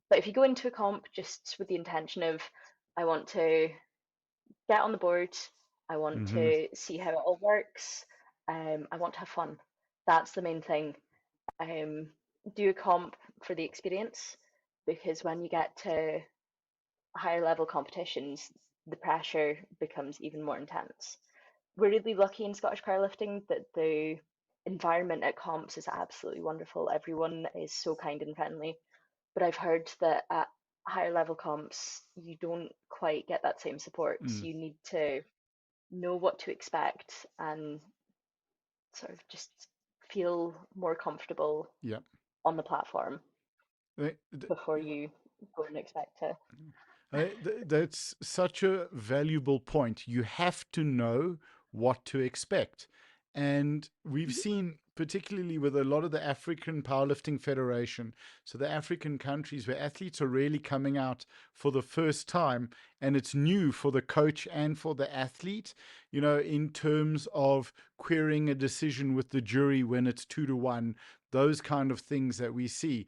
But if you go into a comp just with the intention of, I want to get on the board, I want Hmm. to see how it all works, I want to have fun. That's the main thing. Um, do a comp for the experience, because when you get to higher level competitions, the pressure becomes even more intense. We're really lucky in Scottish powerlifting that the environment at comps is absolutely wonderful. Everyone is so kind and friendly. But I've heard that at higher level comps, you don't quite get that same support. Mm. You need to know what to expect and sort of just feel more comfortable Yeah. on the platform Th- th- before you go and expect to. That's such a valuable point. You have to know what to expect. And we've Mhm. seen, particularly with a lot of the African Powerlifting Federation, so the African countries where athletes are really coming out for the first time, and it's new for the coach and for the athlete, in terms of querying a decision with the jury when it's 2-1, those kind of things that we see.